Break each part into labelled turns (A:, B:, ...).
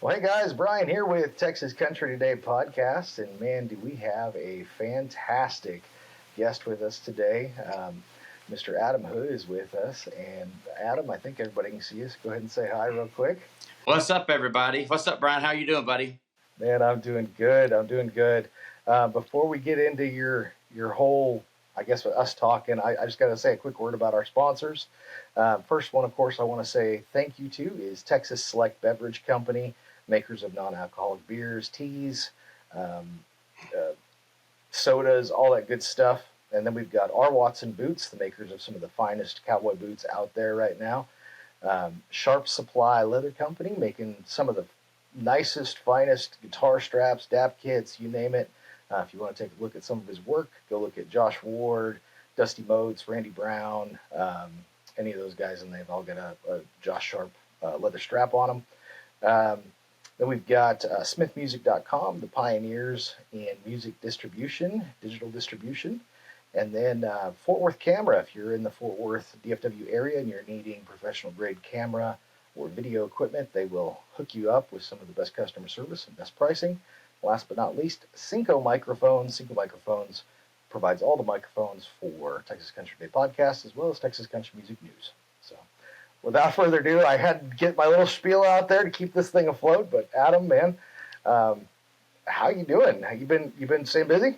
A: Well, hey guys, Brian here with Texas Country Today podcast, and man, do we have a fantastic guest with us today. Mr. Adam Hood is with us, and Adam, I think everybody can see us. Go ahead and say hi real quick.
B: What's up, everybody? What's up, Brian? How you doing, buddy?
A: Man, I'm doing good. Before we get into your whole, I guess, with us talking, I just got to say a quick word about our sponsors. First one, of course, I want to say thank you to is Texas Select Beverage Company, makers of non-alcoholic beers, teas, sodas, all that good stuff. And then we've got R. Watson Boots, the makers of some of the finest cowboy boots out there right now. Sharp Supply Leather Company, making some of the nicest, finest guitar straps, DAP kits, you name it. If you want to take a look at some of his work, go look at Josh Ward, Dusty Motes, Randy Brown, any of those guys, and they've all got a Josh Sharp leather strap on them. Then we've got smithmusic.com, the pioneers in music distribution, digital distribution. And then Fort Worth Camera, if you're in the Fort Worth DFW area and you're needing professional grade camera or video equipment, they will hook you up with some of the best customer service and best pricing. Last but not least, Cinco Microphones. Cinco Microphones provides all the microphones for Texas Country Day podcast as well as Texas Country Music News. So without further ado, I had to get my little spiel out there to keep this thing afloat. But Adam, man, how you doing? You been staying busy?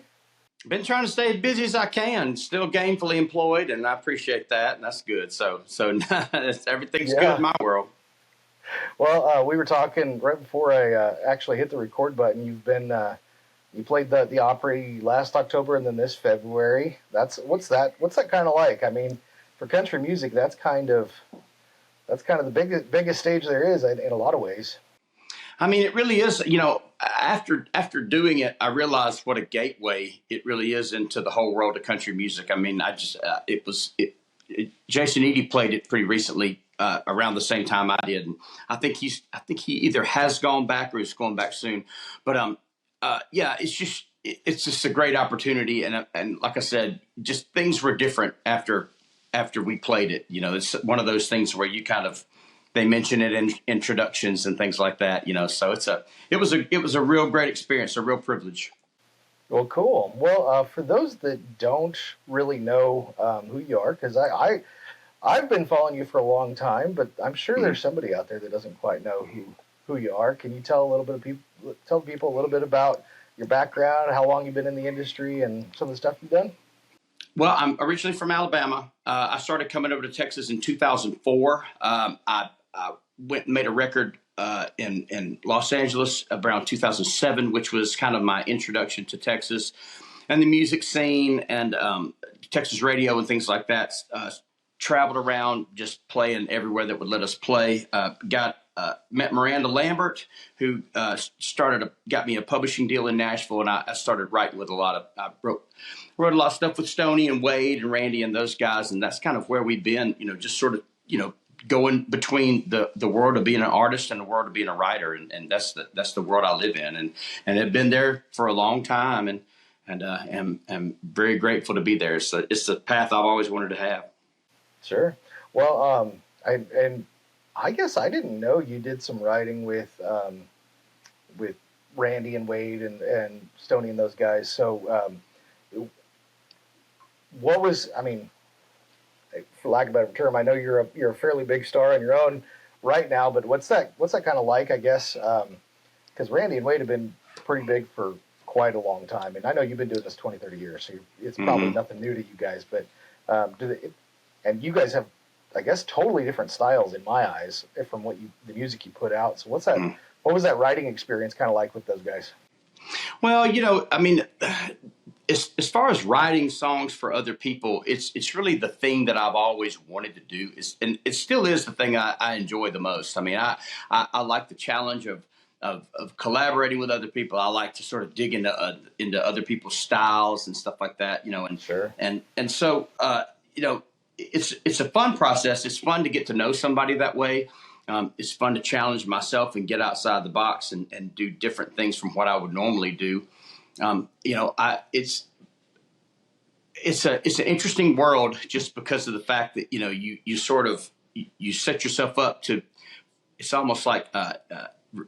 B: Been trying to stay as busy as I can. Still gainfully employed, and I appreciate that. And that's good. So everything's good in my world.
A: Well, we were talking right before I actually hit the record button. You played the Opry last October and then this February. What's that kind of like? I mean, for country music, that's kind of the biggest stage there is in a lot of ways.
B: I mean, it really is. You know, after doing it, I realized what a gateway it really is into the whole world of country music. I mean, Jason Eady played it pretty recently around the same time I did, and I think he either has gone back or is going back soon. But yeah, it's just a great opportunity, and like I said, just things were different after we played it. You know, it's one of those things where they mention it in introductions and things like that, you know, so it was a real great experience, a real privilege.
A: Well, cool. Well, for those that don't really know who you are, because I've been following you for a long time, but I'm sure there's somebody out there that doesn't quite know who you are. Can you tell people a little bit about your background, how long you've been in the industry, and some of the stuff you've done?
B: Well, I'm originally from Alabama. I started coming over to Texas in 2004. I went and made a record in Los Angeles around 2007, which was kind of my introduction to Texas and the music scene and Texas radio and things like that. Traveled around just playing everywhere that would let us play. Met Miranda Lambert, who got me a publishing deal in Nashville, and I started writing with I wrote a lot of stuff with Stoney and Wade and Randy and those guys, and that's kind of where we've been, you know, just sort of, you know, going between the world of being an artist and the world of being a writer, and that's the world I live in, and have been there for a long time, and am very grateful to be there. So it's the path I've always wanted to have.
A: Sure. Well, I guess I didn't know you did some writing with Randy and Wade and Stoney and those guys. So, for lack of a better term, I know you're a fairly big star on your own right now, but what's that kind of like, I guess, because Randy and Wade have been pretty big for quite a long time. And I know you've been doing this 20, 30 years, so it's probably nothing new to you guys, but and you guys have, I guess, totally different styles in my eyes from the music you put out. So
B: Mhm.
A: what was that writing experience kind of like with those guys?
B: Well, I mean, as far as writing songs for other people, it's really the thing that I've always wanted to do. And it still is the thing I enjoy the most. I mean, I like the challenge of collaborating with other people. I like to sort of dig into other people's styles and stuff like that.
A: Sure.
B: And so it's a fun process. It's fun to get to know somebody that way. It's fun to challenge myself and get outside the box and do different things from what I would normally do. It's an interesting world just because of the fact that you sort of you set yourself up to. It's almost like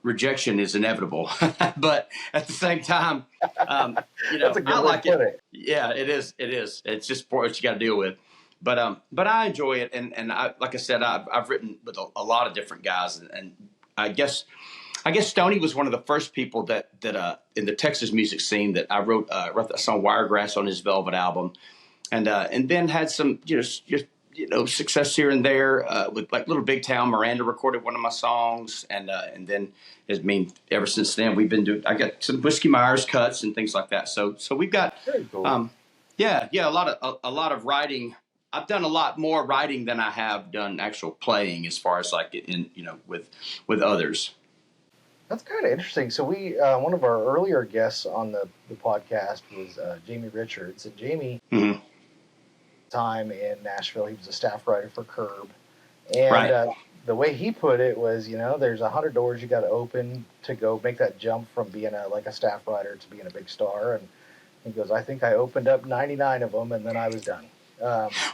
B: rejection is inevitable, but at the same time,
A: That's a good
B: I
A: way to
B: like
A: put
B: it.
A: it.
B: Yeah, it is. It is. It's just what you got to deal with. But I enjoy it, and I, like I said, I've written with a lot of different guys, and I guess Stoney was one of the first people that in the Texas music scene that I wrote that song Wiregrass on his Velvet album, and then had some just success here and there with like Little Big Town. Miranda recorded one of my songs, and then ever since then we've been doing. I got some Whiskey Myers cuts and things like that. So we've got
A: Very cool.
B: yeah a lot of writing. I've done a lot more writing than I have done actual playing as far as like in with others.
A: That's kind of interesting. So we one of our earlier guests on the podcast was Jamie Richards, and Jamie
B: Hmm.
A: time in Nashville, he was a staff writer for Curb, and
B: Right.
A: the way he put it was, there's 100 doors you got to open to go make that jump from being a staff writer to being a big star, and he goes, I think I opened up 99 of them, and then I was done.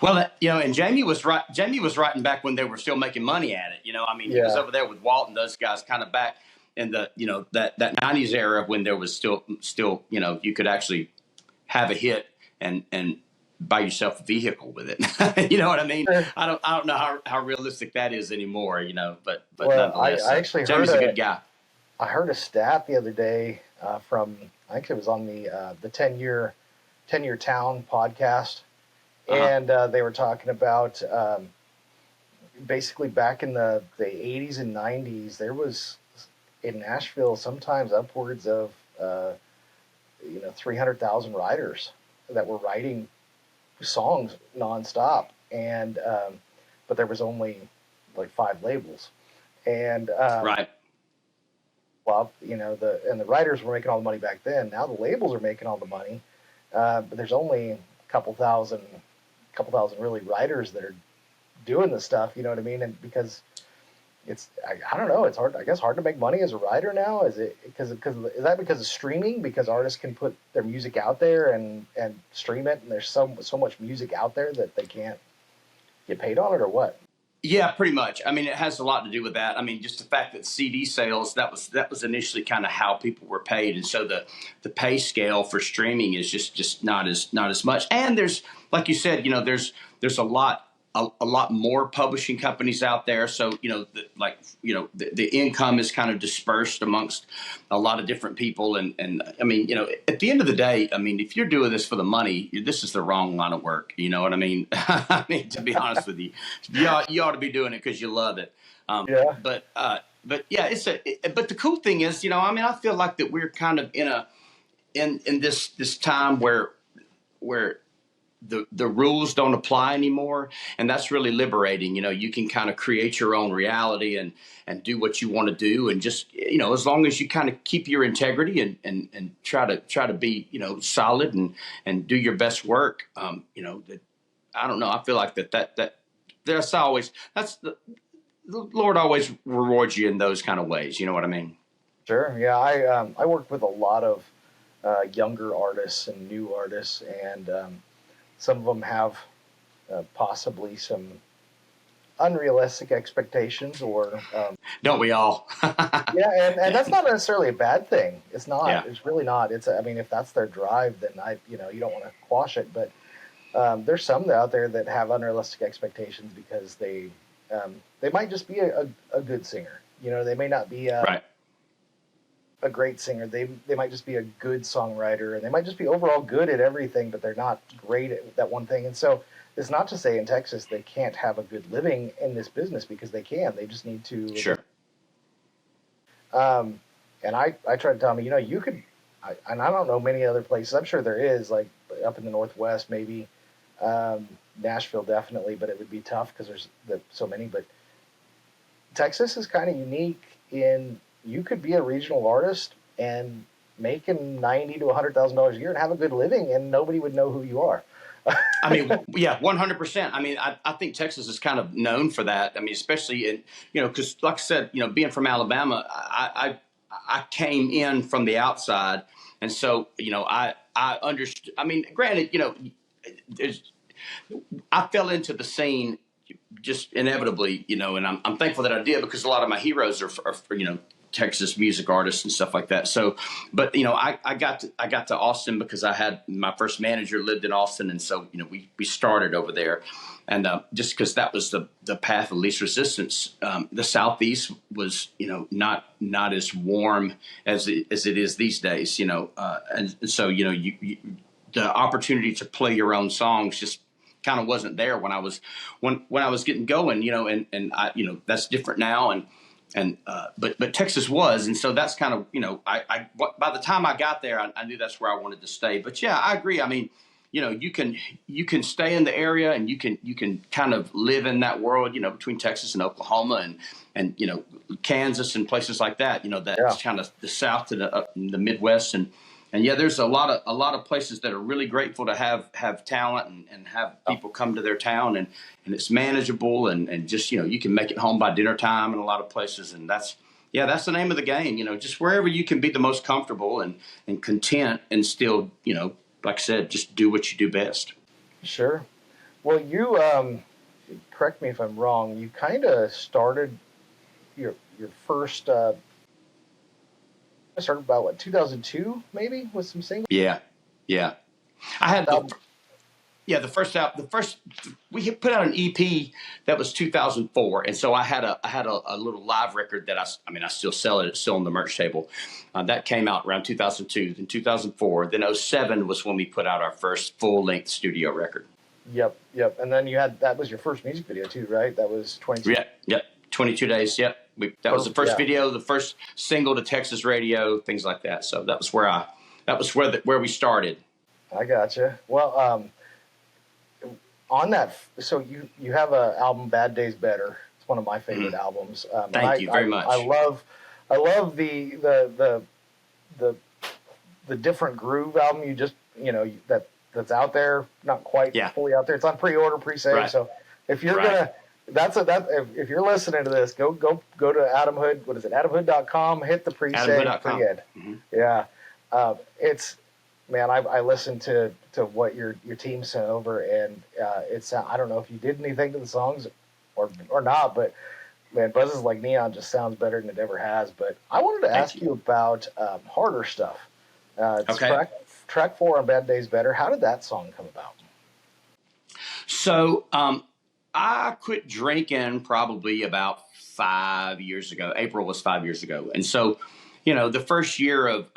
B: Well, and Jamie was right. Jamie was writing back when they were still making money at it. I mean, he was
A: Yeah,
B: over there with Walt and those guys, kind of back in the that '90s era when there was still you could actually have a hit and buy yourself a vehicle with it. You know what I mean?
A: sure.
B: I don't know how realistic that is anymore. But
A: Well,
B: nonetheless,
A: I actually
B: Jamie's a good guy.
A: I heard a stat the other day from, I think it was on the 10-year town podcast,
B: Uh huh.
A: and they were talking about basically back in the 80s and 90s, there was in Nashville sometimes upwards of 300,000 writers that were writing songs nonstop, and but there was only like 5 labels, and
B: Right.
A: well, the writers were making all the money back then. Now the labels are making all the money, but there's only a couple thousand really writers that are doing the stuff. You know what I mean? And because I don't know, it's hard. I guess hard to make money as a writer now. Is it because is that because of streaming? Because artists can put their music out there and stream it, and there's so much music out there that they can't get paid on it, or what?
B: Yeah, pretty much. I mean, it has a lot to do with that. I mean, just the fact that CD sales that was initially kind of how people were paid, and so the pay scale for streaming is just not as much. And there's, like you said, there's a lot more publishing companies out there. So the income is kind of dispersed amongst a lot of different people. And I mean, at the end of the day, I mean, if you're doing this for the money, this is the wrong line of work. You know what I mean? I mean, to be honest with you, you ought to be doing it because you love it.
A: Yeah,
B: But yeah, but the cool thing is, I mean, I feel like that we're kind of in this time where the rules don't apply anymore, and that's really liberating. You can kind of create your own reality and do what you want to do, and just as long as you kind of keep your integrity and try to be solid and do your best work. That I don't know. I feel like that's the Lord always rewards you in those kind of ways. You know what I mean?
A: sure. Yeah, I work with a lot of younger artists and new artists, and some of them have possibly some unrealistic expectations, or
B: Don't we all?
A: yeah, and that's not necessarily a bad thing. It's not.
B: Yeah.
A: It's really not. I mean, if that's their drive, then you don't want to quash it. But there's some out there that have unrealistic expectations because they might just be a good singer. They may not be
B: Right.
A: a great singer. They might just be a good songwriter, and they might just be overall good at everything, but they're not great at that one thing. And so is not to say in Texas they can't have a good living in this business, because they can. They just need to.
B: Sure.
A: And I tried to tell me, you could, and I don't know many other places. I'm sure there is, like up in the Northwest, maybe, Nashville definitely, but it would be tough because there's so many. But Texas is kind of unique in you could be a regional artist and making $90,000 to $100,000 a year and have a good living, and nobody would know who you are.
B: I mean, yeah, 100%. I mean, I think Texas is kind of known for that. I mean, especially in, because like I said, being from Alabama, I came in from the outside. And so, I understood. I mean, granted, I fell into the scene just inevitably, and I'm thankful that I did, because a lot of my heroes are Texas music artists and stuff like that. So, but I got to Austin because I had my first manager lived in Austin, and so we started over there, and just because that was the path of least resistance. The Southeast was not as warm as it is these days, and so you the opportunity to play your own songs just kind of wasn't there when I was getting going, and I, that's different now. But Texas was, and so that's kind of, I by the time I got there, I knew that's where I wanted to stay. But yeah, I agree. I mean, you can stay in the area, and you can kind of live in that world, between Texas and Oklahoma and Kansas and places like that. That's kind of the South to the Midwest, and yeah, there's a lot of places that are really grateful to have talent and have people come to their town, and it's manageable, and just you can make it home by dinner time in a lot of places, and that's the name of the game. Just wherever you can be the most comfortable and content, and still like I said, just do what you do best. Sure.
A: Well, you correct me if I'm wrong. You kind of started your first. I started about 2002 maybe with some singles.
B: Yeah. I had the first we put out an EP that was 2004, and so I had a little live record that I still sell it. It's still on the merch table. That came out around 2002, then 2004, then 2007 was when we put out our first full length studio record.
A: Yep. And then that was your first music video too, right? That was 22.
B: Yep. 22 days. Yep. That was the first video, the first single to Texas radio, things like that. So that was where we started.
A: I gotcha. Well, on that, so you have an album, Bad Days Better. It's one of my favorite albums.
B: Thank you very much.
A: I love the different groove album. You just that's out there, not quite fully out there. It's on pre-order, pre-save. Right. So if you're gonna. If you're listening to this, go to Adam Hood. What is it? AdamHood.com. Hit the pre-save.
B: Mm-hmm.
A: Yeah. I listened to what your team sent over, and it's. I don't know if you did anything to the songs or not, but man, Buzzes Like Neon just sounds better than it ever has. But I wanted to ask you about harder stuff.
B: Okay.
A: Track 4 on Bad Days Better. How did that song come about?
B: So. I quit drinking probably about 5 years ago. April was 5 years ago. And so, the first year of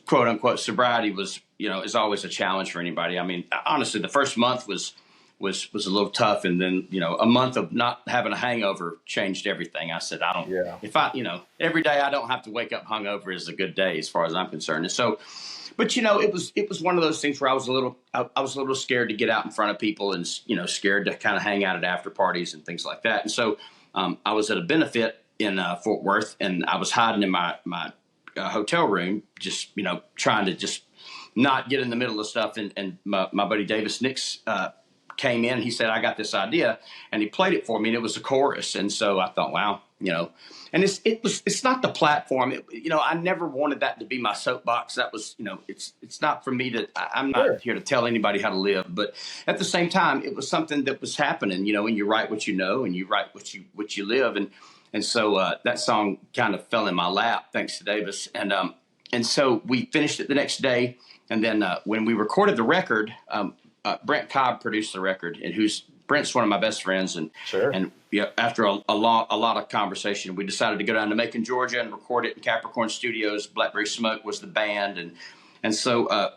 B: quote unquote sobriety was, is always a challenge for anybody. I mean, honestly, the first month was a little tough. And then, a month of not having a hangover changed everything. I said, every day I don't have to wake up hungover is a good day as far as I'm concerned. And so, but it was one of those things where I was a little scared to get out in front of people, and scared to kind of hang out at after parties and things like that. And so I was at a benefit in Fort Worth, and I was hiding in my hotel room, just trying to just not get in the middle of stuff. And my buddy Davis Nix came in. He said, "I got this idea," and he played it for me, and it was a chorus. And so I thought, wow, and it's not the platform. I never wanted that to be my soapbox. That was, it's not for me to. I'm not here to tell anybody how to live. But at the same time, it was something that was happening. And you write what you know, and you write what you live, and so that song kind of fell in my lap, thanks to Davis, and so we finished it the next day, and then when we recorded the record, Brent Cobb produced the record, and Brent's one of my best friends, and after a lot of conversation, we decided to go down to Macon, Georgia, and record it in Capricorn Studios. Blackberry Smoke was the band, and so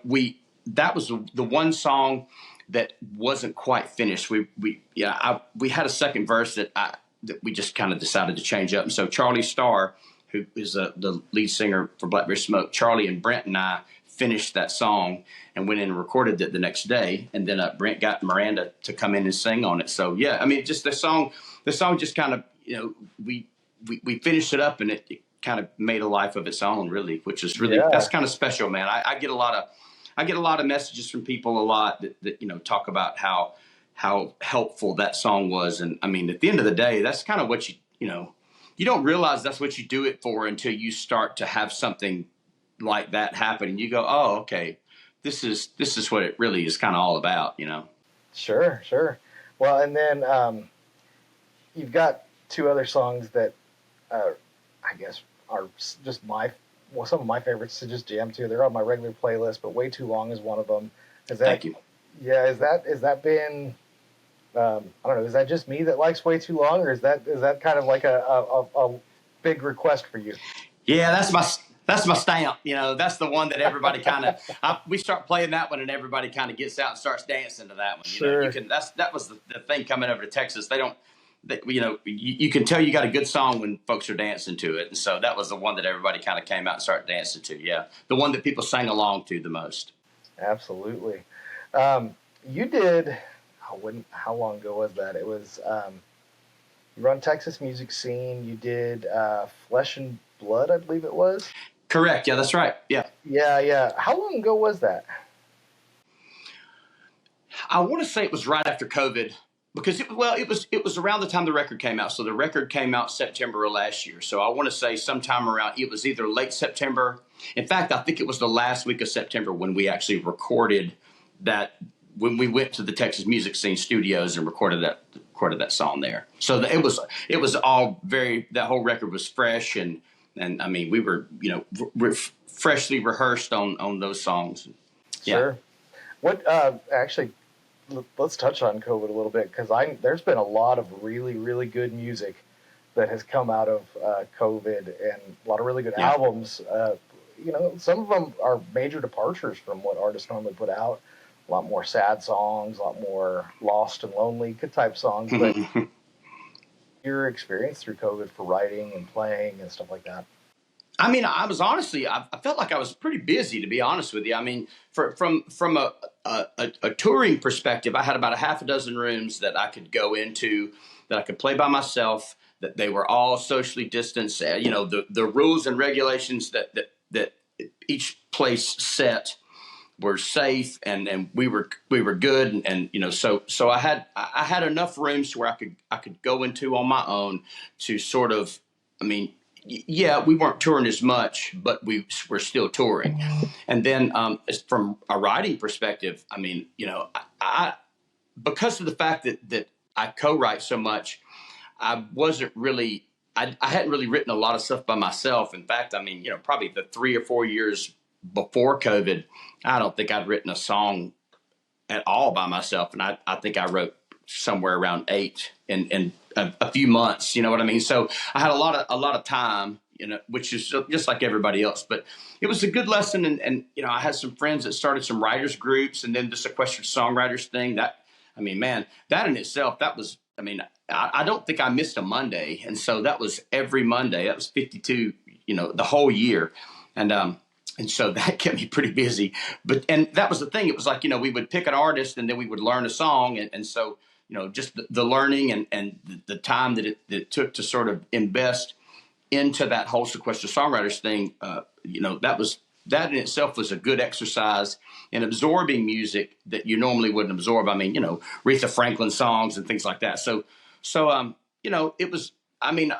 B: we that was the one song that wasn't quite finished. We had a second verse that we just kind of decided to change up. And so Charlie Starr, who is the lead singer for Blackberry Smoke, Charlie and Brent and I finished that song and went in and recorded it the next day. And then Brent got Miranda to come in and sing on it. So yeah, I mean, just the song just kind of, we finished it up, and it kind of made a life of its own, really, which is really, that's kind of special, man. I get a lot of messages from people a lot that talk about how helpful that song was. And I mean, at the end of the day, that's kind of what you don't realize that's what you do it for until you start to have something like that happen, and you go, oh, okay, this is what it really is kind of all about,
A: Sure. Well, and then you've got two other songs that I guess are just some of my favorites to just jam to. They're on my regular playlist, but Way Too Long is one of them.
B: Thank you.
A: Yeah, is that been? I don't know. Is that just me that likes Way Too Long, or is that kind of like a big request for you?
B: Yeah, that's my stamp. That's the one that everybody kind of. We start playing that one, and everybody kind of gets out and starts dancing to that one.
A: Sure.
B: That was the thing coming over to Texas. You can tell you got a good song when folks are dancing to it, and so that was the one that everybody kind of came out and started dancing to. Yeah, the one that people sang along to the most.
A: Absolutely. You did. How long ago was that? It was. You run Texas music scene. You did Flesh and Blood, I believe it was.
B: Correct. Yeah, that's right. Yeah.
A: Yeah. How long ago was that?
B: I want to say it was right after COVID, because it was around the time the record came out. So the record came out September of last year. So I want to say sometime around, it was either late September. In fact, I think it was the last week of September when we actually recorded that, when we went to the Texas Music Scene studios and recorded that song there. So it was all that whole record was fresh, and I mean, we were freshly rehearsed on those songs. Yeah.
A: Sure. What actually, let's touch on COVID a little bit, because there's been a lot of really, really good music that has come out of COVID, and a lot of really good albums. Some of them are major departures from what artists normally put out. A lot more sad songs, a lot more lost and lonely type songs. But your experience through COVID for writing and playing and stuff like that?
B: I mean, I felt like I was pretty busy, to be honest with you. I mean, from a touring perspective, I had about a half a dozen rooms that I could go into, that I could play by myself, that they were all socially distanced. The rules and regulations that each place set were safe, and we were good, and so I had enough rooms where I could go into on my own to sort of, I mean, yeah, we weren't touring as much, but we were still touring. And then from a writing perspective, I mean, I because of the fact that I co-write so much, I wasn't really, I hadn't really written a lot of stuff by myself. In fact, I mean, probably the 3 or 4 years before COVID, I don't think I'd written a song at all by myself. And I think I wrote somewhere around 8 in a few months, you know what I mean? So I had a lot of time, which is just like everybody else, but it was a good lesson. And I had some friends that started some writers groups, and then the sequestered songwriters thing. That in itself, that was, I mean, I don't think I missed a Monday. And so that was every Monday. That was 52, the whole year. And so that kept me pretty busy. And that was the thing. It was like, we would pick an artist, and then we would learn a song. And so, just the learning and the time that it took to sort of invest into that whole sequestered songwriters thing, that in itself was a good exercise in absorbing music that you normally wouldn't absorb. I mean, Aretha Franklin songs and things like that. So it was, I mean,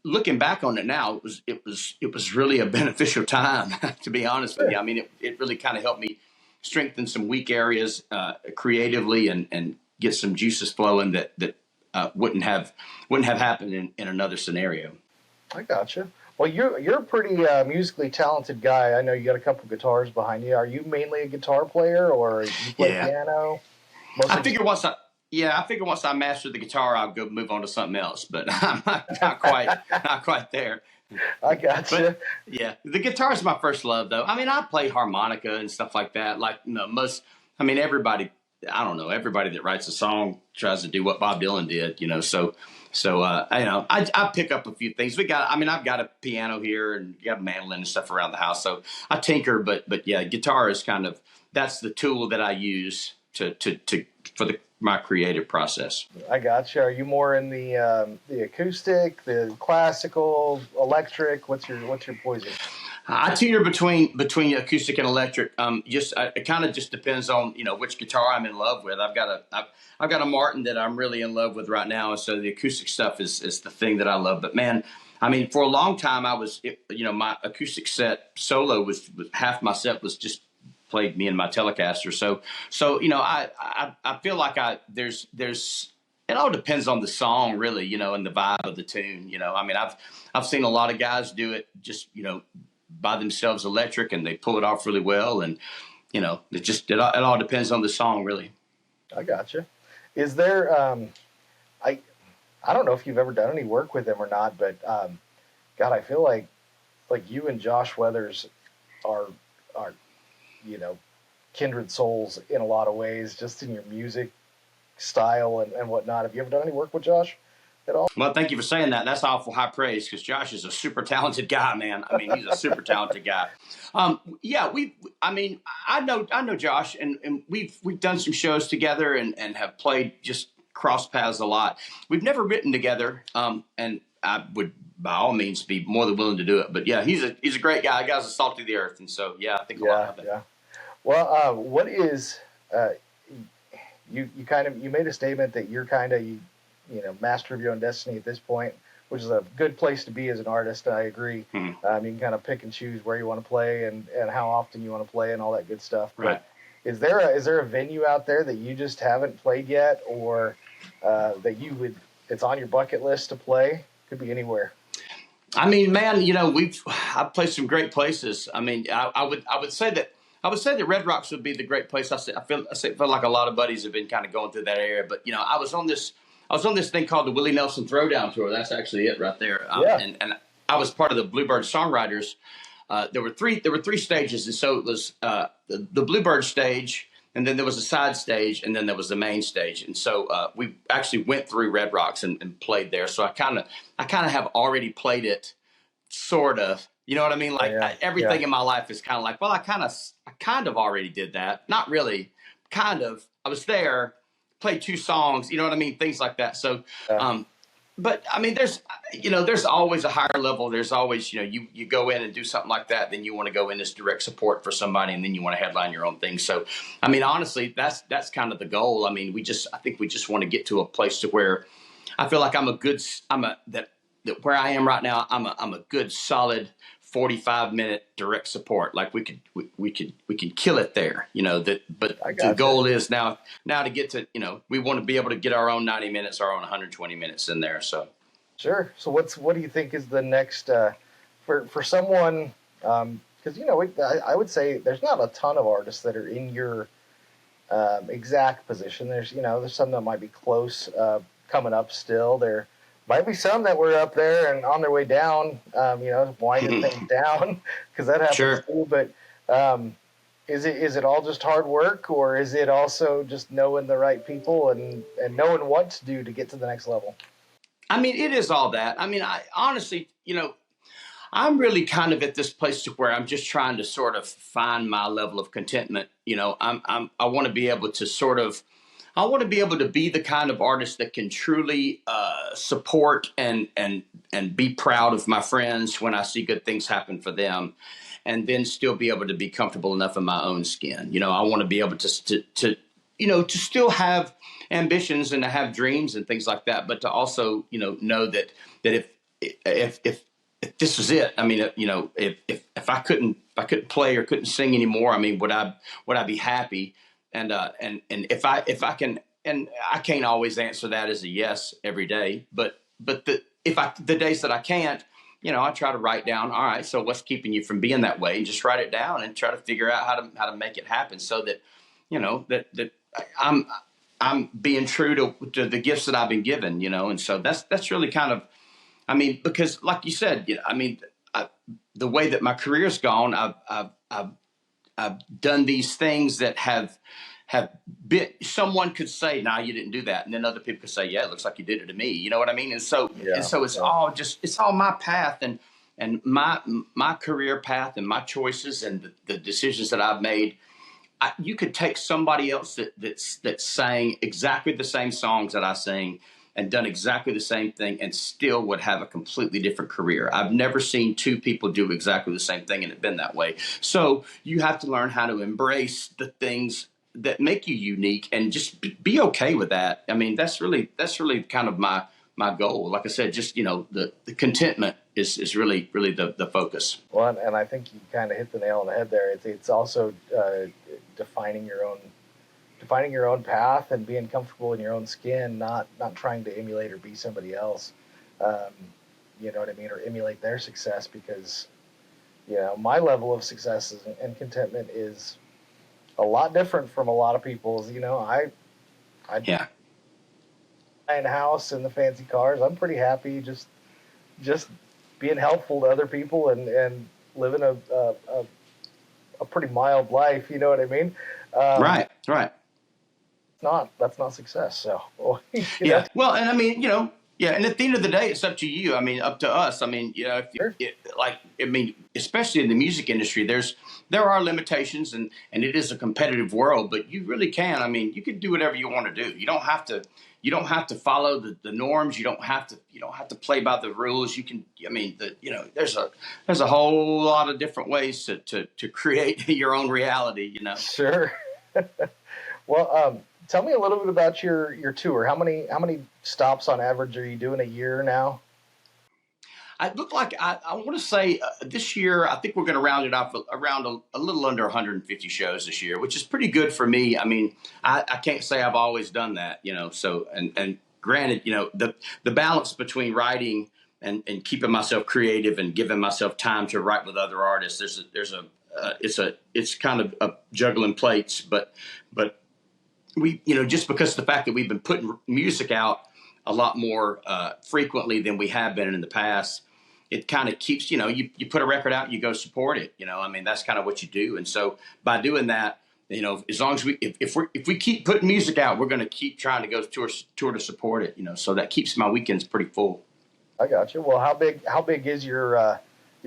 B: looking back on it now, it was really a beneficial time, to be honest with you. I mean, it really kind of helped me strengthen some weak areas creatively, and get some juices flowing that wouldn't have happened in another scenario.
A: I gotcha. Well, you're a pretty musically talented guy. I know you got a couple guitars behind you. Are you mainly a guitar player, or you play piano?
B: I figure Yeah, I figure once I master the guitar, I'll go move on to something else. But I'm not quite there.
A: I
B: But
A: gotcha.
B: yeah, the guitar is my first love, though. I mean, I play harmonica and stuff like that. Like, most. I mean, everybody. I don't know. Everybody that writes a song tries to do what Bob Dylan did. I pick up a few things. I've got a piano here and got a mandolin and stuff around the house. So I tinker, but yeah, guitar is kind of that's the tool that I use to for my creative process.
A: I gotcha. Are you more in the acoustic, the classical, electric? What's your poison?
B: I teeter between acoustic and electric. It kind of just depends on which guitar I'm in love with. I've got a Martin that I'm really in love with right now, and so the acoustic stuff is the thing that I love. But man, I mean, for a long time my acoustic set solo was half my set was just played me and my Telecaster. So I feel like there's it all depends on the song really, and the vibe of the tune. I mean, I've seen a lot of guys do it just by themselves electric, and they pull it off really well. And it all depends on the song, really.
A: I gotcha. Is there I I don't know if you've ever done any work with him or not, but God, I feel like you and Josh Weathers are you know kindred souls in a lot of ways, just in your music style and whatnot. Have you ever done any work with Josh at all?
B: Well, thank you for saying that. That's awful high praise because Josh is a super talented guy, man. I mean, he's a super talented guy. Yeah, I mean, I know Josh, and we've done some shows together and have played just cross paths a lot. We've never written together, and I would by all means be more than willing to do it. But yeah, he's a great guy. The guy's a salt of the earth, and so yeah, I think a lot
A: Yeah,
B: of it.
A: yeah. Well, what is you kind of you made a statement that you're kind of master of your own destiny at this point, which is a good place to be as an artist. I agree.
B: Hmm.
A: You can kind of pick and choose where you want to play and how often you want to play and all that good stuff.
B: Right.
A: But is there a venue out there that you just haven't played yet, or that you would it's on your bucket list to play? Could be anywhere.
B: I mean, man, I've played some great places. I mean, I would say that Red Rocks would be the great place. I feel like a lot of buddies have been kind of going through that area. But I was on this thing called the Willie Nelson Throwdown Tour. That's actually it right there.
A: Yeah.
B: And I was part of the Bluebird Songwriters. There were three stages, and so it was the Bluebird stage, and then there was a side stage, and then there was the main stage. And so we actually went through Red Rocks and played there. So I kind of have already played it, sort of. You know what I mean? Like
A: Yeah.
B: everything in my life is kind of like, well, I kind of already did that. Not really, kind of. I was there, played two songs. You know what I mean? Things like that. So,
A: Yeah.
B: but I mean, there's always a higher level. There's always, you go in and do something like that, then you want to go in as direct support for somebody, and then you want to headline your own thing. So, I mean, honestly, that's kind of the goal. I mean, I think we just want to get to a place to where I feel like that where I am right now, I'm a good solid 45-minute direct support. Like we could kill it there, but
A: I
B: the
A: gotcha.
B: goal is now to get to, we want to be able to get our own 90 minutes, our own 120 minutes in there. So
A: Sure. So what do you think is the next for someone? Because I would say there's not a ton of artists that are in your exact position. There's some that might be close coming up still. There might be some that were up there and on their way down. Winding things down because that happens
B: sure.
A: too. But is it all just hard work, or is it also just knowing the right people and knowing what to do to get to the next level?
B: I mean, it is all that. I mean, I honestly, I'm really kind of at this place to where I'm just trying to sort of find my level of contentment. I want to be able to I want to be able to be the kind of artist that can truly support and be proud of my friends when I see good things happen for them, and then still be able to be comfortable enough in my own skin. I want to be able to still have ambitions and to have dreams and things like that, but to also know that if this was it, I mean, if I couldn't play or couldn't sing anymore, I mean, would I be happy? And if I can, and I can't always answer that as a yes every day, but the days that I can't, I try to write down, all right, so what's keeping you from being that way, and just write it down and try to figure out how to make it happen, so that that I'm I'm being true to the gifts that I've been given, and so that's really kind of, I mean, because like you said, I mean, the way that my career's gone, I've done these things that have been, someone could say, "Nah, you didn't do that," and then other people could say, "Yeah, it looks like you did it to me." You know what I mean?
A: Yeah,
B: And so
A: yeah.
B: it's all my path and my career path and my choices and the decisions that I've made. You could take somebody else that's sang exactly the same songs that I sing and done exactly the same thing and still would have a completely different career. I've never seen two people do exactly the same thing and it been that way. So you have to learn how to embrace the things that make you unique and just be okay with that. I mean, that's really kind of my goal. Like I said, just, the contentment is really, really the focus.
A: Well, and I think you kind of hit the nail on the head there. It's also defining your own path and being comfortable in your own skin, not trying to emulate or be somebody else. Um, you know what I mean, or emulate their success, because my level of success and contentment is a lot different from a lot of people's. I
B: Yeah.
A: buy a house and the fancy cars. I'm pretty happy just being helpful to other people and living a pretty mild life. You know what I mean?
B: Right. Right.
A: That's not success. So,
B: Yeah. Well, and I mean, yeah. And at the end of the day, it's up to you. I mean, up to us. I mean, if
A: sure.
B: I mean, especially in the music industry, there are limitations, and it is a competitive world. But you really can. I mean, you can do whatever you want to do. You don't have to. You don't have to follow the norms. You don't have to. You don't have to play by the rules. You can. I mean, there's a whole lot of different ways to create your own reality.
A: Sure. Well, tell me a little bit about your tour. How many stops on average are you doing a year now?
B: I look like I want to say this year, I think we're going to round it off around a little under 150 shows this year, which is pretty good for me. I mean, I can't say I've always done that, so, and granted, the balance between writing and keeping myself creative and giving myself time to write with other artists, it's kind of a juggling plates, but we, just because of the fact that we've been putting music out a lot more frequently than we have been in the past, it kind of keeps, you put a record out, you go support it. I mean, that's kind of what you do. And so by doing that, as long as if we keep putting music out, we're going to keep trying to go tour to support it. So that keeps my weekends pretty full.
A: I got you. Well, how big is your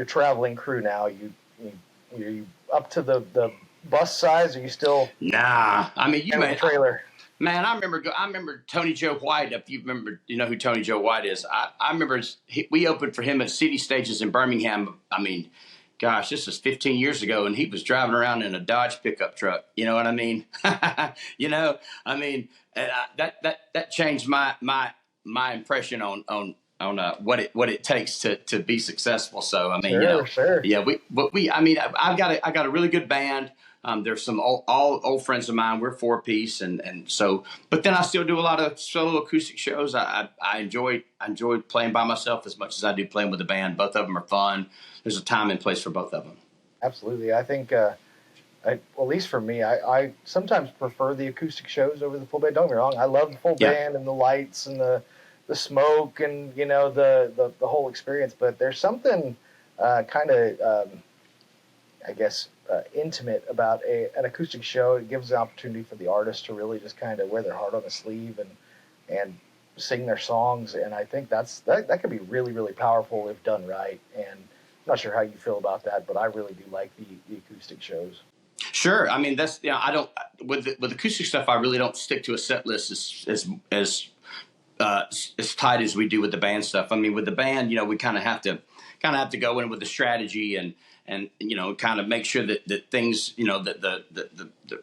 A: traveling crew now? You up to the bus size? Are you still
B: Nah, I mean,
A: in the trailer?
B: Man, I remember Tony Joe White. If you remember, you know who Tony Joe White is. I remember we opened for him at City Stages in Birmingham. I mean, gosh, this was 15 years ago, and he was driving around in a Dodge pickup truck. You know what I mean? I mean, that changed my impression on what it takes to be successful. So I mean,
A: Sure, sure.
B: yeah, I mean, I got a really good band. There's some all old friends of mine. We're four-piece, and so. But then I still do a lot of solo acoustic shows. I enjoy playing by myself as much as I do playing with a band. Both of them are fun. There's a time and place for both of them.
A: Absolutely. I think, at least for me, I sometimes prefer the acoustic shows over the full band. Don't get me wrong. I love the full
B: Yeah.
A: band and the lights and the smoke and the whole experience. But there's something kind of I guess intimate about an acoustic show. It gives the opportunity for the artist to really just kind of wear their heart on the sleeve and sing their songs. And I think that can be really, really powerful if done right. And I'm not sure how you feel about that, but I really do like the acoustic shows.
B: Sure. I mean, that's I don't with acoustic stuff. I really don't stick to a set list as tight as we do with the band stuff. I mean, with the band, we kind of have to go in with a strategy and kind of make sure that things, that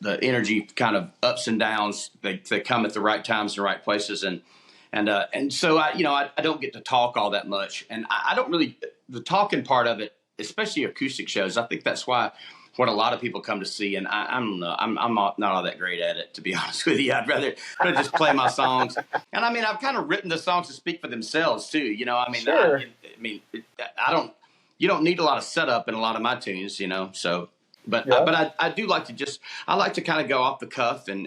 B: the energy kind of ups and downs, they come at the right times and right places. And so I don't get to talk all that much. And I don't really, the talking part of it, especially acoustic shows, I think that's what a lot of people come to see. And I don't know, I'm not all that great at it, to be honest with you. I'd rather just play my songs. And I mean, I've kind of written the songs to speak for themselves too. I mean,
A: Sure.
B: I mean, you don't need a lot of setup in a lot of my tunes, so. But
A: Yeah.
B: I do like to I like to kind of go off the cuff and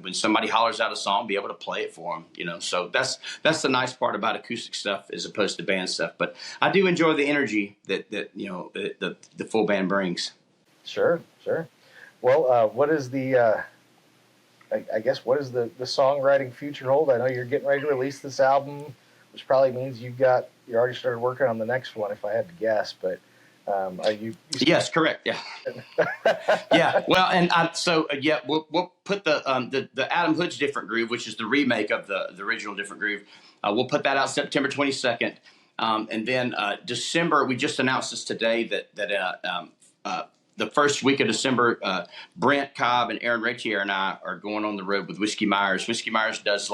B: when somebody hollers out a song, be able to play it for them. So that's the nice part about acoustic stuff as opposed to band stuff. But I do enjoy the energy that the full band brings.
A: Sure, sure. Well, what is I guess what is the songwriting future hold? I know you're getting ready to release this album, which probably means you already started working on the next one, if I had to guess. But are you
B: Yes, correct. Yeah. Yeah. Well, and we'll put the Adam Hood's Different Groove, which is the remake of the original Different Groove. We'll put that out September 22nd. And then December, we just announced this today that the first week of December, Brent Cobb and Aaron Ratier and I are going on the road with Whiskey Myers. Whiskey Myers does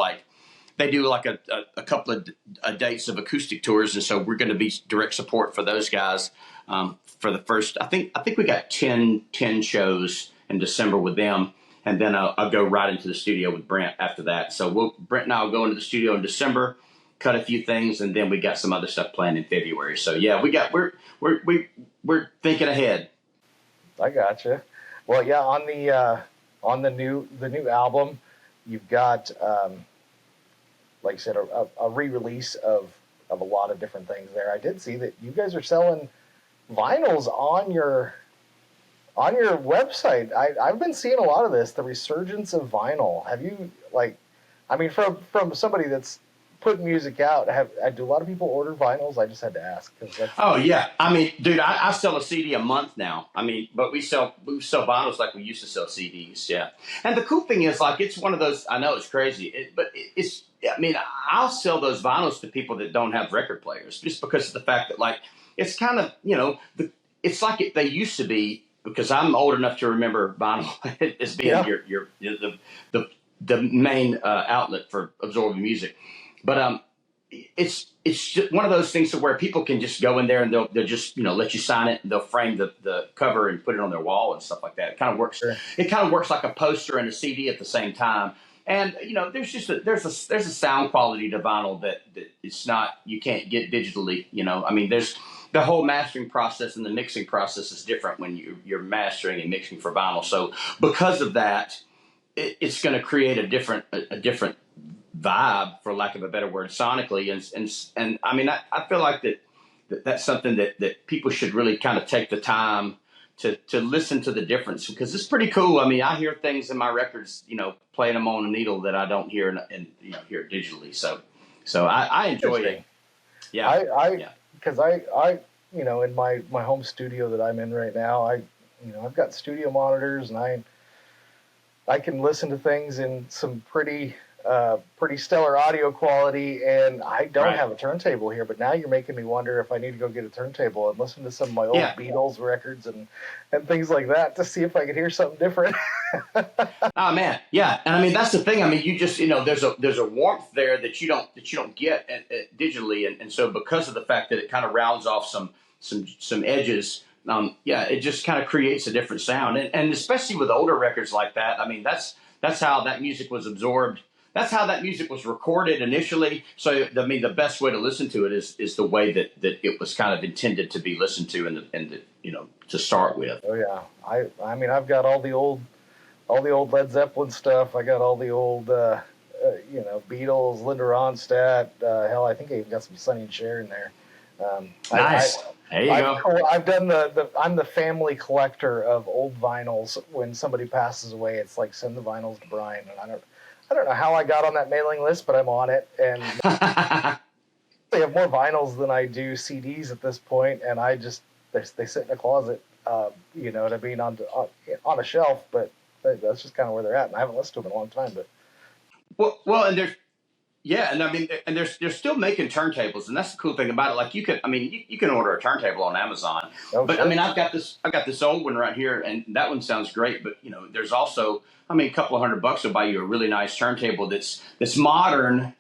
B: they do like a couple of dates of acoustic tours, and so we're going to be direct support for those guys for the first. I think we got 10 shows in December with them, and then I'll go right into the studio with Brent after that. So Brent and I will go into the studio in December, cut a few things, and then we got some other stuff planned in February. So yeah, we're thinking ahead.
A: I gotcha. Well, yeah, on the new album, you've got like I said, a re-release of a lot of different things there. I did see that you guys are selling vinyls on your website. I've been seeing a lot of this, the resurgence of vinyl. Have you from somebody that's putting music out, do a lot of people order vinyls? I just had to ask because that's.
B: Oh yeah, I mean, dude, I sell a CD a month now. I mean, but we sell vinyls like we used to sell CDs. Yeah, and the cool thing is, it's one of those. I know it's crazy, it's. I mean, I'll sell those vinyls to people that don't have record players, just because of the fact that it's kind of it's like they used to be. Because I'm old enough to remember vinyl as being the main outlet for absorbing music, but it's just one of those things to where people can just go in there and they'll just let you sign it, and they'll frame the cover and put it on their wall and stuff like that. It kind of works.
A: Sure.
B: It kind of works like a poster and a CD at the same time. And there's just there's a sound quality to vinyl that it's not, you can't get digitally. I mean, there's the whole mastering process and the mixing process is different when you're mastering and mixing for vinyl. So because of that, it's going to create a different vibe, for lack of a better word, sonically. And I mean, I feel like that's something that people should really kind of take the time to listen to the difference, because it's pretty cool. I mean, I hear things in my records, playing them on a needle that I don't hear hear digitally. So I enjoy it. Yeah.
A: Because I in my home studio that I'm in right now, I've got studio monitors, and I can listen to things in some pretty stellar audio quality, and I don't have a turntable here. But now you're making me wonder if I need to go get a turntable and listen to some of my old Beatles records and things like that to see if I could hear something different.
B: Oh man, yeah, and I mean that's the thing. I mean, you just there's a warmth there that you don't get digitally, and so because of the fact that it kind of rounds off some edges, it just kind of creates a different sound, and especially with older records like that. I mean, that's how that music was absorbed. That's how that music was recorded initially. So I mean, the best way to listen to it is the way that it was kind of intended to be listened to, and to start with.
A: Oh yeah, I mean I've got all the old Led Zeppelin stuff. I got all the old Beatles, Linda Ronstadt. Hell, I think I even got some Sonny and Cher in there.
B: Nice. There you go.
A: I've done I'm the family collector of old vinyls. When somebody passes away, it's like send the vinyls to Brian, and I don't know how I got on that mailing list, but I'm on it, and they have more vinyls than I do CDs at this point, and they sit in a closet, you know what I mean, on a shelf, but that's just kind of where they're at, and I haven't listened to them in a long time, but.
B: Well, and I mean, and they're still making turntables, and that's the cool thing about it. Like you can order a turntable on Amazon, but sure. I mean, I've got this old one right here, and that one sounds great. But there's also, I mean, a couple of $100 will buy you a really nice turntable that's modern,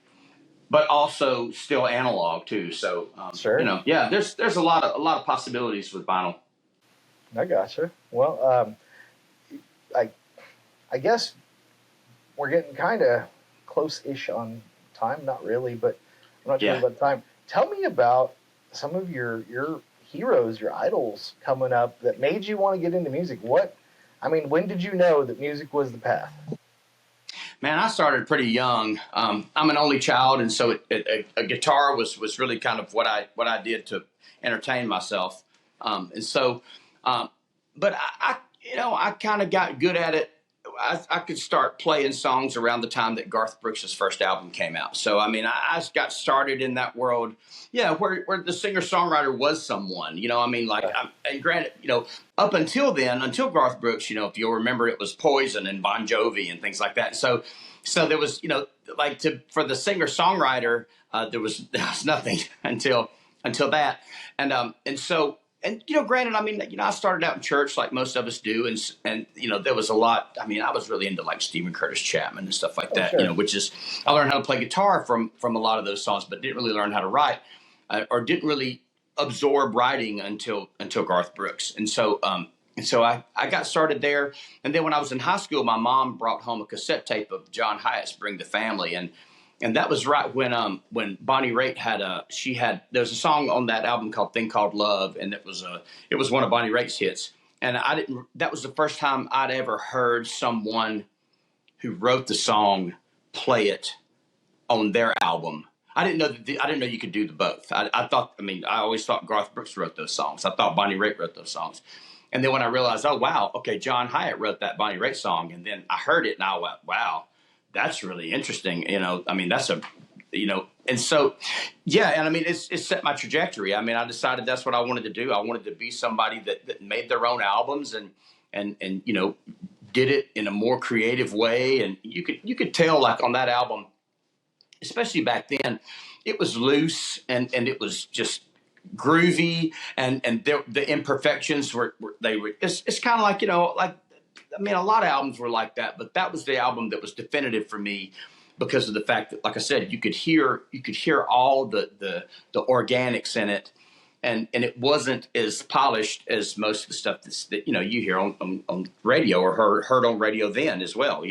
B: but also still analog too. So
A: sure.
B: There's a lot of possibilities with vinyl.
A: I gotcha. Well, I guess we're getting kind of close-ish on time. Not really, but I'm not sure about time. Tell me about some of your heroes, your idols coming up that made you want to get into music? When did you know that music was the path?
B: Man, I started pretty young. I'm an only child, and so a guitar was really kind of what I did to entertain myself. And so, but I kind of got good at it. I could start playing songs around the time that Garth Brooks' first album came out. So, I got started in that world, yeah, where the singer-songwriter was someone, and granted, up until then, until Garth Brooks, if you'll remember, it was Poison and Bon Jovi and things like that. So there was, for the singer-songwriter, there was nothing until that. And granted, I started out in church like most of us do, and there was a lot. I was really into like Stephen Curtis Chapman and stuff like that.
A: Sure.
B: Which is I learned how to play guitar from a lot of those songs, but didn't really learn how to write, or didn't really absorb writing until Garth Brooks. And so I got started there, and then when I was in high school, my mom brought home a cassette tape of John Hyatt's "Bring the Family," and that was right when Bonnie Raitt there's a song on that album called "Thing Called Love," and it was one of Bonnie Raitt's hits. And that was the first time I'd ever heard someone who wrote the song play it on their album. I didn't know you could do the both. I always thought Garth Brooks wrote those songs. I thought Bonnie Raitt wrote those songs. And then when I realized, oh wow, okay, John Hyatt wrote that Bonnie Raitt song, and then I heard it and I went, wow, that's really interesting. And so, yeah. And it set my trajectory. I decided that's what I wanted to do. I wanted to be somebody that made their own albums and did it in a more creative way. And you could tell, like, on that album, especially back then, it was loose and it was just groovy, and the imperfections were it's kind of like, a lot of albums were like that, but that was the album that was definitive for me because of the fact that, like I said, you could hear all the organics in it, and it wasn't as polished as most of the stuff that you hear on radio or heard on radio then as well.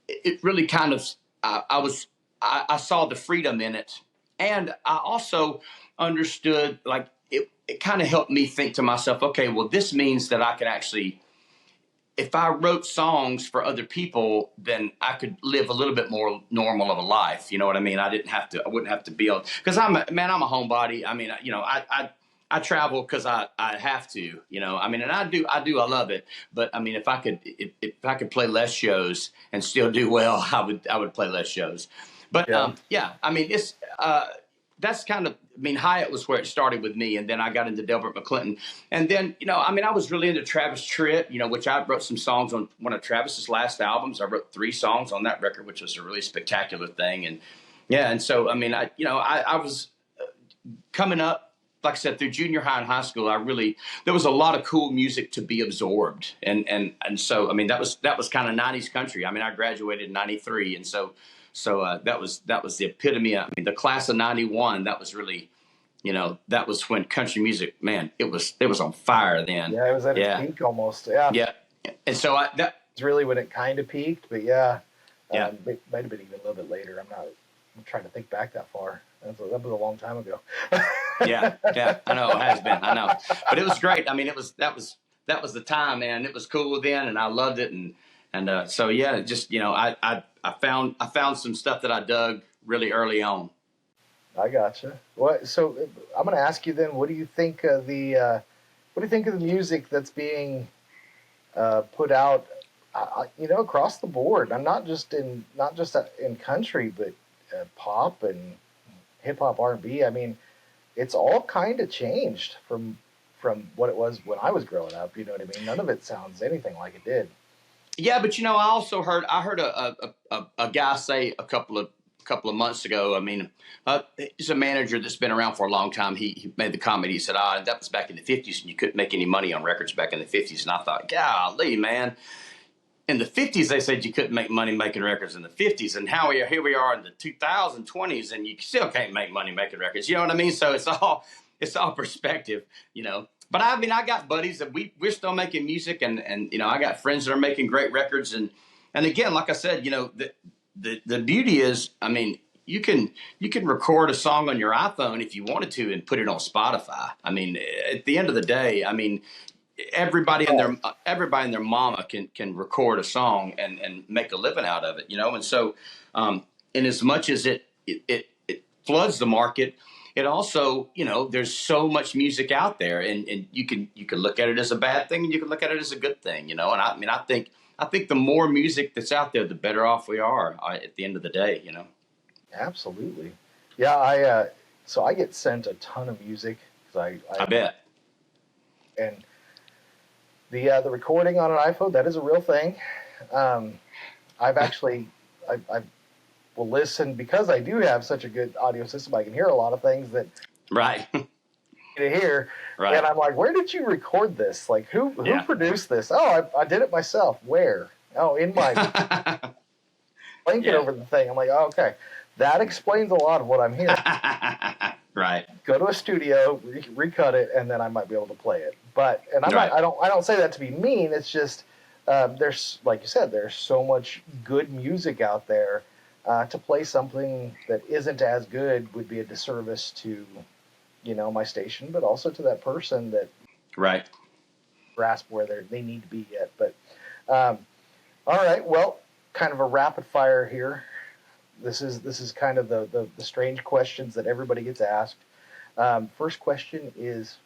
B: It really kind of I saw the freedom in it, and I also understood, like, it kind of helped me think to myself, okay, well, this means that I can actually, if I wrote songs for other people, then I could live a little bit more normal of a life. You know what I mean? I wouldn't have to be able, because I'm a homebody. I travel because I have to, and I love it. But if I could play less shows and still do well, I would play less shows. But it's that's kind of, Hyatt was where it started with me, and then I got into Delbert McClinton, and then I was really into Travis Tritt, which I wrote some songs on one of Travis's last albums. I wrote 3 songs on that record, which was a really spectacular thing, and so I was coming up, like I said, through junior high and high school. There was a lot of cool music to be absorbed, and so that was kind of 90s country. I graduated in 93, and so that was the epitome. The class of 91, that was really, that was when country music, man, it was on fire then.
A: Yeah, it was at its peak almost. Yeah.
B: Yeah. And so that
A: was really when it kind of peaked, but yeah. It might have been even a little bit later. I'm trying to think back that far. That was a long time ago.
B: yeah. I know, it has been. I know. But it was great. That was the time, man. It was cool then, and I loved it. And so, yeah, just, I found some stuff that I dug really early on.
A: I gotcha. So I'm going to ask you then, what do you think of the music that's being put out, across the board? I'm not just in country, but pop and hip hop, R&B. It's all kind of changed from what it was when I was growing up. You know what I mean? None of it sounds anything like it did.
B: Yeah, but I also heard a guy say a couple of months ago. He's a manager that's been around for a long time. He made the comment. He said, that was back in the 50s, and you couldn't make any money on records back in the 50s. And I thought, golly, man. In the 50s, they said you couldn't make money making records in the 50s, and here we are in the 2020s, and you still can't make money making records. You know what I mean? So it's all perspective, But I got buddies that we're still making music, and I got friends that are making great records, and again, like I said, the beauty is, you can record a song on your iPhone if you wanted to and put it on Spotify. I mean, at the end of the day, I mean, everybody and their mama can record a song and make a living out of it, you know. And so, in as much as it floods the market, it also, you know, there's so much music out there, and you can look at it as a bad thing, and you can look at it as a good thing, you know. And I mean, I think the more music that's out there, the better off we are at the end of the day, you know.
A: Absolutely. Yeah, so I get sent a ton of music because
B: I bet.
A: And the recording on an iPhone, that is a real thing. I've actually I will listen because I do have such a good audio system. I can hear a lot of things that
B: Right.
A: to hear,
B: Right.
A: and I'm like, where did you record this? Like, who
B: Yeah.
A: produced this? Oh, I did it myself. Where? Oh, in my blanket
B: Yeah.
A: over the thing. I'm like, oh, okay, that explains a lot of what I'm hearing.
B: Right.
A: Go to a studio, recut it, and then I might be able to play it. But and
B: Right.
A: I don't say that to be mean. It's just there's, like you said, there's so much good music out there. To play something that isn't as good would be a disservice to, you know, my station, but also to that person that
B: Right.
A: grasp where they need to be yet. But all right, well, kind of a rapid fire here. This is kind of the strange questions that everybody gets asked. First question is,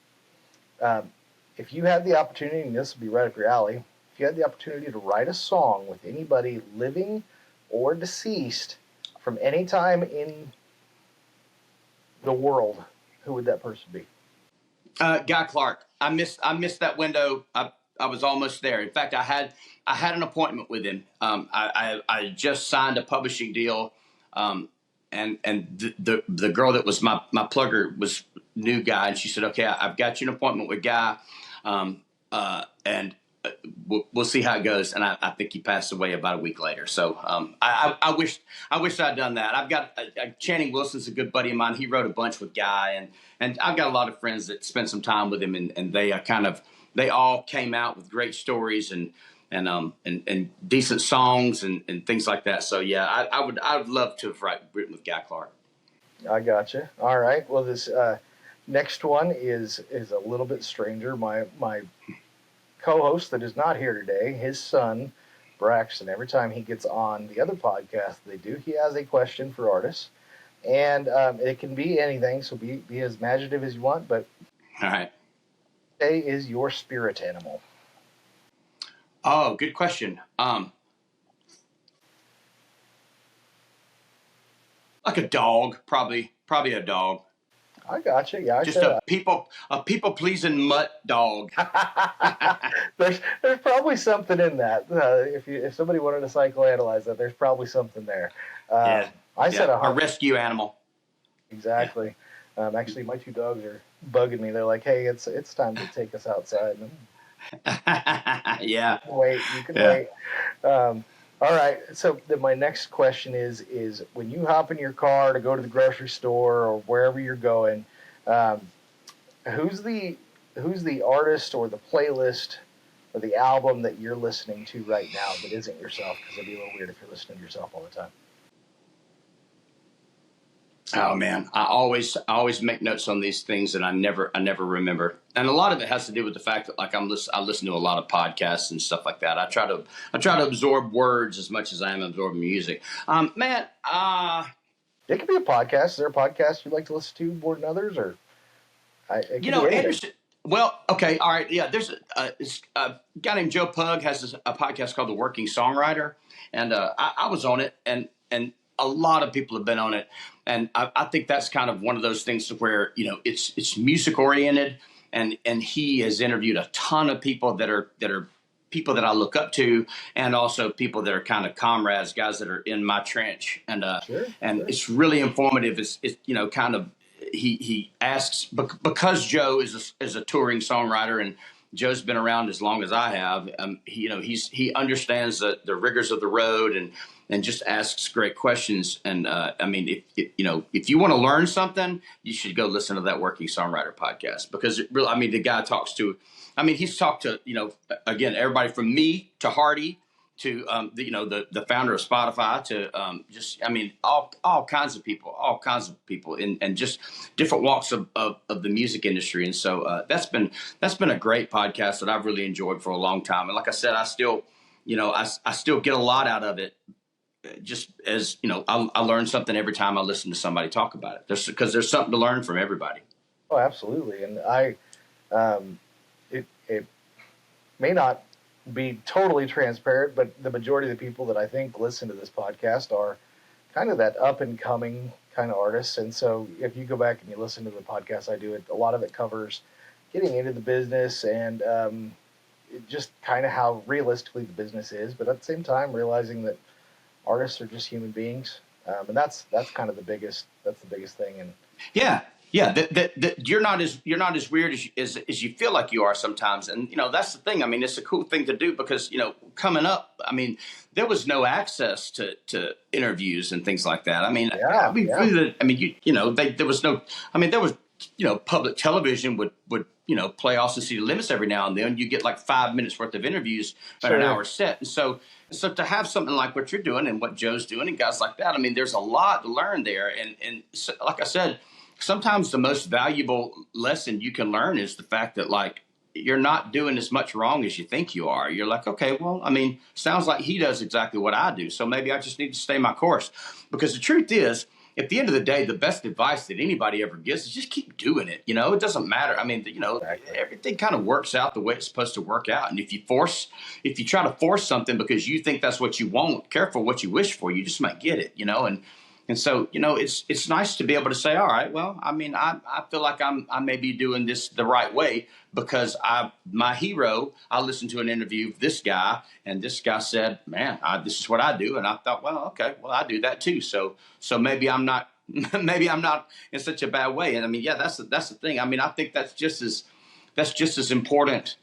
A: if you had the opportunity, and this will be right up your alley, if you had the opportunity to write a song with anybody living or deceased from any time in the world, who would that person be?
B: Guy Clark. I missed that window. I was almost there. In fact, I had an appointment with him. I just signed a publishing deal, and the girl that was my plugger was new Guy, and she said, "Okay, I've got you an appointment with Guy, and we'll see how it goes." And I think he passed away about a week later. So I wish I'd done that. I've got Channing Wilson's a good buddy of mine. He wrote a bunch with Guy, and I've got a lot of friends that spent some time with him, and they they all came out with great stories and decent songs and things like that. So yeah, I would love to have written with Guy Clark.
A: I gotcha. All right. Well, this next one is a little bit stranger. My co-host that is not here today, his son, Braxton, every time he gets on the other podcast they do, he has a question for artists. And it can be anything, so be as imaginative as you want, but
B: All right.
A: today is your spirit animal.
B: Oh, good question. Like a dog, probably a dog.
A: I gotcha. Yeah,
B: Just a people pleasing mutt dog.
A: there's probably something in that. If somebody wanted to psychoanalyze that, there's probably something there.
B: Yeah.
A: I said
B: a rescue animal.
A: Exactly. Yeah. Actually, my two dogs are bugging me. They're like, "Hey, it's time to take us outside."
B: Yeah.
A: You can wait. All right. So then my next question is when you hop in your car to go to the grocery store or wherever you're going, who's the artist or the playlist or the album that you're listening to right now that isn't yourself? Because it'd be a little weird if you're listening to yourself all the time.
B: Oh man, I always make notes on these things and I never remember. And a lot of it has to do with the fact that like I listen to a lot of podcasts and stuff like that. I try to absorb words as much as I am absorbing music. Man,
A: it could be a podcast. Is there a podcast you'd like to listen to more than others, or
B: Anderson? Well, okay, all right, yeah. There's a guy named Joe Pug has a podcast called The Working Songwriter, and I was on it, and a lot of people have been on it, and I think that's kind of one of those things where it's music oriented, and he has interviewed a ton of people that are people that I look up to, and also people that are kind of comrades, guys that are in my trench, and
A: sure.
B: It's really informative. It's kind of he asks because Joe is a touring songwriter and Joe's been around as long as I have. He understands the rigors of the road and just asks great questions. And I mean, if you want to learn something, you should go listen to that Working Songwriter podcast because the guy talks to. I mean, he's talked to again everybody from me to Hardy to the founder of Spotify, to all kinds of people, and just different walks of the music industry. And so that's been a great podcast that I've really enjoyed for a long time. And like I said, I still I still get a lot out of it. Just as I learn something every time I listen to somebody talk about it. Because there's something to learn from everybody.
A: Oh, absolutely. And it may not be totally transparent, but the majority of the people that I think listen to this podcast are kind of that up and coming kind of artists. And so if you go back and you listen to the podcast I do, a lot of it covers getting into the business and just kind of how realistically the business is, but at the same time realizing that artists are just human beings, and that's kind of the biggest thing. And
B: yeah, that you're not as weird as you feel like you are sometimes. And that's the thing. I mean, it's a cool thing to do because coming up, I mean, there was no access to interviews and things like that. I mean,
A: yeah.
B: there was no. I mean, there was public television would play Austin City Limits every now and then. You get like 5 minutes worth of interviews on an hour set, and so to have something like what you're doing and what Joe's doing and guys like that, I mean, there's a lot to learn there. And so, like I said, sometimes the most valuable lesson you can learn is the fact that like you're not doing as much wrong as you think you are. You're like, okay, well, I mean, sounds like he does exactly what I do, so maybe I just need to stay my course. Because the truth is, at the end of the day, the best advice that anybody ever gives is just keep doing it. It doesn't matter. I mean,
A: Exactly.
B: everything kind of works out the way it's supposed to work out. And if you try to force something because you think that's what you want, careful what you wish for, you just might get it, And so, it's nice to be able to say, all right, well, I mean, I feel like I may be doing this the right way because my hero, I listened to an interview of this guy and this guy said, man, this is what I do. And I thought, well, okay, well, I do that too. So maybe I'm not, maybe I'm not in such a bad way. And I mean, yeah, that's the thing. I mean, I think that's just as important.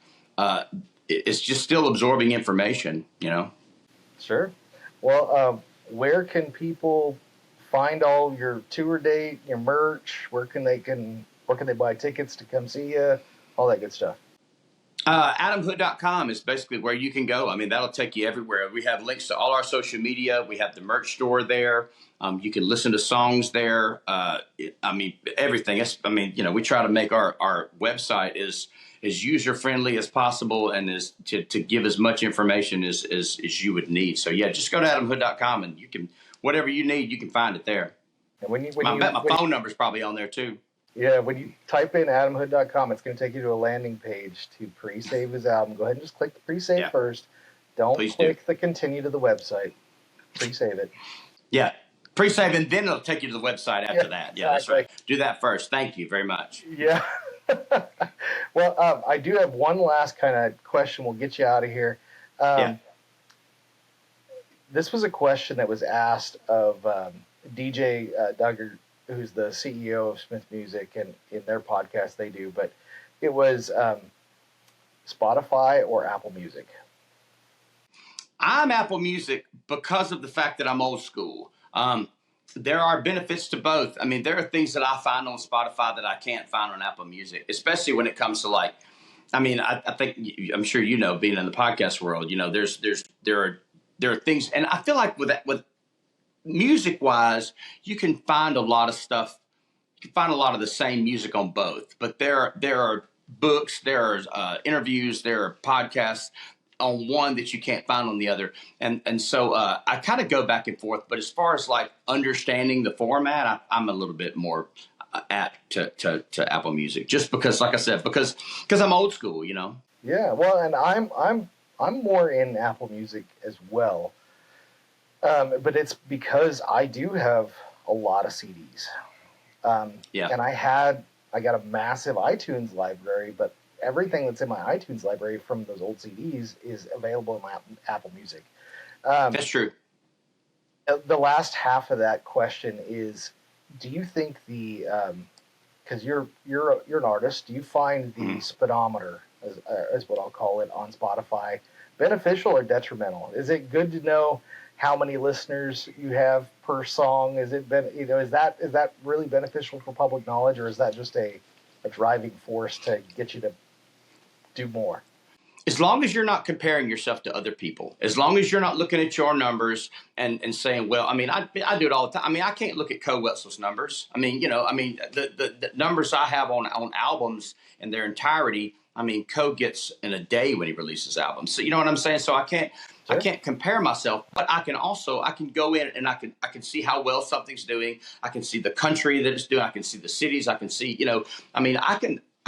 B: It's just still absorbing information,
A: Sure. Well, where can people find all your tour date, your merch? Where can they buy tickets to come see you? All that good stuff.
B: AdamHood.com is basically where you can go. I mean, that'll take you everywhere. We have links to all our social media. We have the merch store there. You can listen to songs there. Everything. We try to make our website as user friendly as possible and as to give as much information as you would need. So yeah, just go to AdamHood.com and you can, whatever you need, you can find it there.
A: And
B: I bet my phone number's probably on there too.
A: Yeah, when you type in AdamHood.com, it's going to take you to a landing page to pre-save his album. Go ahead and just click the pre-save first. Don't click the continue to the website. Pre-save it.
B: Yeah, pre-save, and then it'll take you to the website after that. Yeah, exactly. That's right. Do that first. Thank you very much.
A: Yeah. Well, I do have one last kind of question. We'll get you out of here. This was a question that was asked of DJ Duggar, who's the CEO of Smith Music, and in their podcast they do, but it was Spotify or Apple Music.
B: I'm Apple Music because of the fact that I'm old school. There are benefits to both. I mean, there are things that I find on Spotify that I can't find on Apple Music, especially when it comes to like, I mean, I think I'm sure being in the podcast world, there are things, and I feel like with music wise, you can find a lot of stuff. You can find a lot of the same music on both, but there are books, there are interviews, there are podcasts on one that you can't find on the other, and so I kind of go back and forth. But as far as like understanding the format, I'm a little bit more apt to Apple Music, just because, like I said, because I'm old school,
A: Yeah, well, and I'm more in Apple Music as well. But it's because I do have a lot of CDs. And I got a massive iTunes library, but everything that's in my iTunes library from those old CDs is available in my Apple Music.
B: That's true.
A: The last half of that question is, do you think because you're an artist, do you find the speedometer, as what I'll call it, on Spotify beneficial or detrimental? Is it good to know how many listeners you have per song? Is that really beneficial for public knowledge, or is that just a driving force to get you to do more?
B: as long as you're not comparing yourself to other people, as long as you're not looking at your numbers and saying, well, I mean, I do it all the time. I mean, I can't look at Koe Wetzel's numbers. I mean, the numbers I have on albums in their entirety, I mean, Koe gets in a day when he releases albums. So you know what I'm saying? So I can't compare myself, but I can go in and I can see how well something's doing. I can see the country that it's doing. I can see the cities. I can see, I mean, I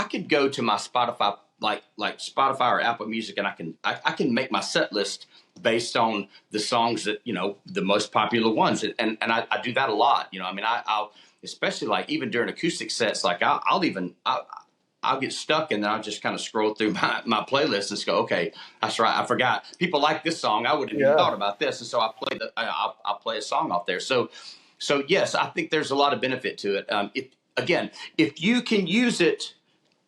B: could go to my Spotify, like Spotify or Apple Music, and I can make my set list based on the songs that, the most popular ones. And I do that a lot. I mean, I'll especially like even during acoustic sets, like I'll get stuck and then I'll just kind of scroll through my playlist and just go, okay, that's right. I forgot people like this song. I wouldn't have even thought about this. And so I'll play a song off there. So yes, I think there's a lot of benefit to it. If you can use it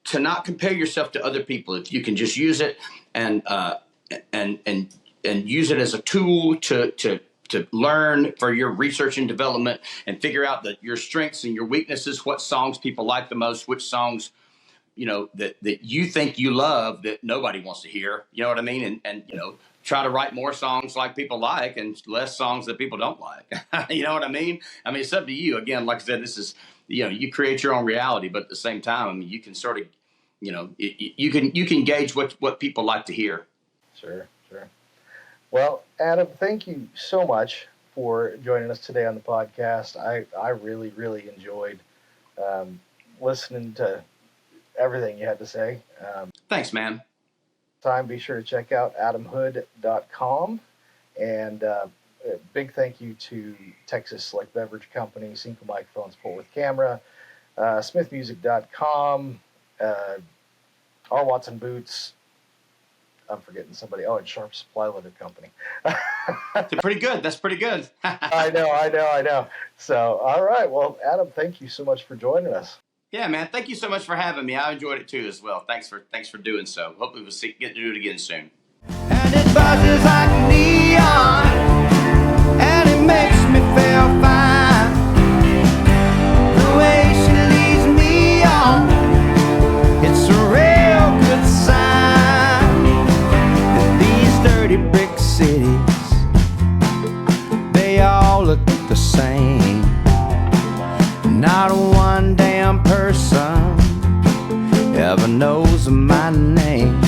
B: to not compare yourself to other people, if you can just use it and use it as a tool to learn for your research and development and figure out your strengths and your weaknesses, what songs people like the most, which songs, that you think you love that nobody wants to hear, you know what I mean? And try to write more songs like people like and less songs that people don't like. You know what I mean? I mean, it's up to you. Again, like I said, this is, you create your own reality, but at the same time, I mean, you can sort of, you can gauge what people like to hear.
A: Sure. Well, Adam, thank you so much for joining us today on the podcast. I really, really enjoyed listening to everything you had to say.
B: Thanks, man.
A: Be sure to check out adamhood.com. And a big thank you to Texas Select Beverage Company, Cinco Microphones, Port with Camera, smithmusic.com, R. Watson Boots. I'm forgetting somebody. Oh, and Sharp Supply Leather Company.
B: They're pretty good. That's pretty good.
A: I know. So, all right. Well, Adam, thank you so much for joining us.
B: Yeah, man. Thank you so much for having me. I enjoyed it too as well. Thanks for doing so. Hopefully we'll get to do it again soon.
C: And it buzzes like neon, and it makes me feel fine. The way she leads me on, it's a real good sign. And these dirty brick cities, they all look the same. Not one damn person ever knows my name.